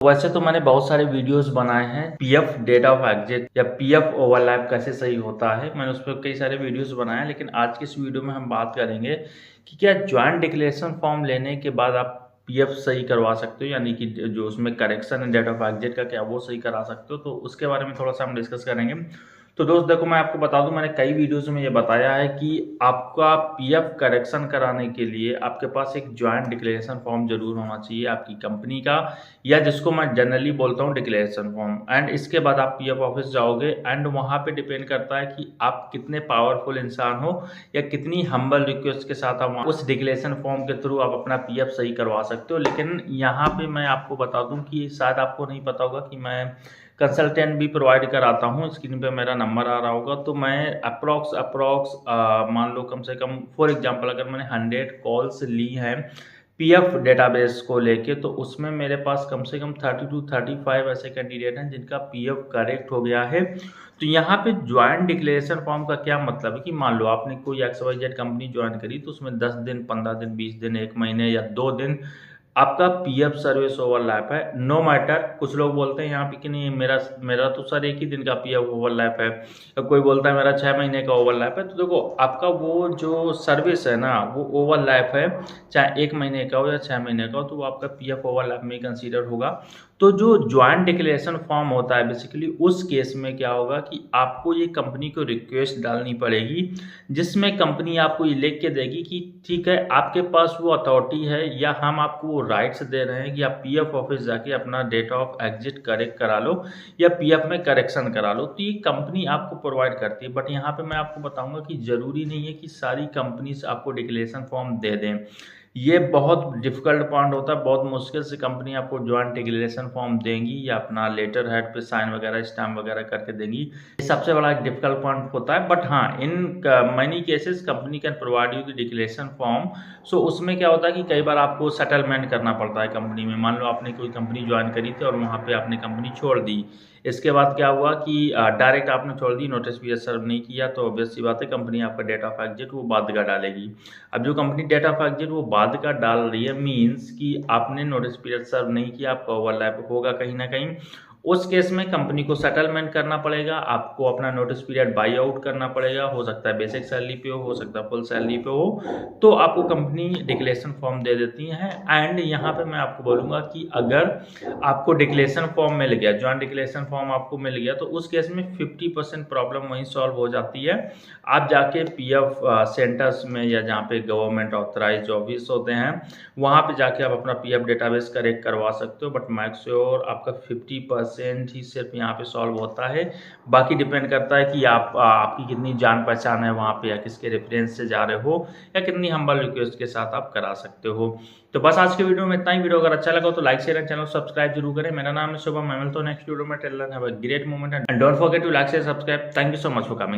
वैसे तो मैंने बहुत सारे वीडियोस बनाए हैं पीएफ डेट ऑफ एग्जिट या पीएफ ओवरलैप कैसे सही होता है। मैंने उस पर कई सारे वीडियोस बनाए हैं, लेकिन आज की इस वीडियो में हम बात करेंगे कि क्या ज्वाइंट डिक्लेरेशन फॉर्म लेने के बाद आप पीएफ सही करवा सकते हो, यानी कि जो उसमें करेक्शन है डेट ऑफ एग्जिट का क्या वो सही करा सकते हो। तो उसके बारे में थोड़ा सा हम डिस्कस करेंगे। तो दोस्त देखो, मैं आपको बता दूं, मैंने कई वीडियोस में ये बताया है कि आपका पीएफ करेक्शन कराने के लिए आपके पास एक ज्वाइंट डिक्लेरेशन फॉर्म जरूर होना चाहिए आपकी कंपनी का, या जिसको मैं जनरली बोलता हूँ डिक्लेरेशन फॉर्म। एंड इसके बाद आप पीएफ ऑफिस जाओगे एंड वहाँ पे डिपेंड करता है कि आप कितने पावरफुल इंसान हो या कितनी हम्बल रिक्वेस्ट के साथ आप उस डिक्लेरेशन फॉर्म के थ्रू आप अपना पीएफ सही करवा सकते हो। लेकिन यहाँ पे मैं आपको बता दूं कि शायद आपको नहीं पता होगा कि मैं कंसल्टेंट भी प्रोवाइड कराता हूँ। स्क्रीन पे मेरा नंबर आ रहा होगा। तो मैं अप्रॉक्स मान लो कम से कम फॉर एग्जांपल अगर मैंने 100 कॉल्स ली हैं पीएफ डेटाबेस को लेके, तो उसमें मेरे पास कम से कम 30 to 35 ऐसे कैंडिडेट हैं जिनका पीएफ करेक्ट हो गया है। तो यहाँ पे ज्वाइंट डिक्लेरेशन फॉर्म का क्या मतलब है कि मान लो आपने कोई XYZ कंपनी ज्वाइन करी, तो उसमें 10 दिन, 15 दिन, 20 दिन, 1 महीने या 2 दिन आपका पीएफ सर्विस ओवरलैप है। नो मैटर, कुछ लोग बोलते हैं यहाँ पे कि नहीं मेरा तो सर एक ही दिन का पीएफ ओवरलैप है, कोई बोलता है मेरा 6 महीने का ओवरलैप है। तो देखो, आपका वो जो सर्विस है ना वो ओवरलैप है, चाहे 1 महीने का हो या 6 महीने का हो, तो वो आपका पीएफ ओवरलैप में कंसीडर होगा। तो जो ज्वाइंट डिक्लेरेशन फॉर्म होता है बेसिकली उस केस में क्या होगा कि आपको ये कंपनी को रिक्वेस्ट डालनी पड़ेगी, जिसमें कंपनी आपको ये लिख के देगी कि ठीक है आपके पास वो अथॉरिटी है या हम आपको वो राइट्स दे रहे हैं कि आप पीएफ ऑफिस जाके अपना डेट ऑफ एग्जिट करेक्ट करा लो या पीएफ में करेक्शन करा लो। तो ये कंपनी आपको प्रोवाइड करती है। बट यहाँ पे मैं आपको बताऊंगा कि जरूरी नहीं है कि सारी कंपनीज आपको डिक्लेरेशन फॉर्म दे दें। ये बहुत डिफिकल्ट पॉइंट होता है, बहुत मुश्किल से कंपनी आपको ज्वाइंट डिक्लेरेशन फॉर्म देंगी या अपना लेटर हेड पे साइन वगैरह स्टैम्प वगैरह करके देंगी। ये सबसे बड़ा एक डिफिकल्ट पॉइंट होता है। बट हाँ, in many cases company can provide you the declaration form. So उसमें क्या होता है कि कई बार आपको सेटलमेंट करना पड़ता है कंपनी में। मान लो आपने कोई कंपनी ज्वाइन करी थी और वहाँ पे आपने कंपनी छोड़ दी, इसके बाद क्या हुआ कि डायरेक्ट आपने छोड़ दी, नोटिस पीरियड सर्व नहीं किया, तो ऑब्वियस सी बात है कंपनी आपका डेट ऑफ एग्जिट वो बाद का डालेगी। अब जो कंपनी डेट ऑफ एग्जिट वो बाद का डाल रही है मींस कि आपने नोटिस पीरियड सर्व नहीं किया, आपका ओवरलैप होगा कहीं ना कहीं। उस केस में कंपनी को सेटलमेंट करना पड़ेगा, आपको अपना नोटिस पीरियड बाई आउट करना पड़ेगा। हो सकता है बेसिक सैलरी पे हो सकता है फुल सैलरी पे हो, तो आपको कंपनी डिक्लेरेशन फॉर्म दे देती है। एंड यहाँ पे मैं आपको बोलूँगा कि अगर आपको डिक्लेरेशन फॉर्म मिल गया, ज्वाइंट डिक्लेरेशन फॉर्म आपको मिल गया, तो उस केस में 50% प्रॉब्लम वहीं सॉल्व हो जाती है। आप जाके पीएफ सेंटर्स में या जहाँ पे गवर्नमेंट ऑथराइज ऑफिस होते हैं वहाँ पे जाके आप अपना पीएफ डेटाबेस करेक्ट करवा सकते हो। बट मेक श्योर आपका 50% ही सिर्फ यहाँ पे सॉल्व होता है। बाकी डिपेंड करता है कि आपकी कितनी जान पहचान है वहाँ पे, या किसके रेफरेंस से जा रहे हो, या कितनी हम्बल रिक्वेस्ट के साथ आप करा सकते हो। तो बस आज के वीडियो में इतना ही। वीडियो अगर अच्छा लगा तो like share and channel subscribe जरूर करें। मेरा नाम है शुभम, मैं मिलता हूं नेक्स्ट वीडियो में। Till then have a great moment and don't forget to like share subscribe. Thank you so much for coming.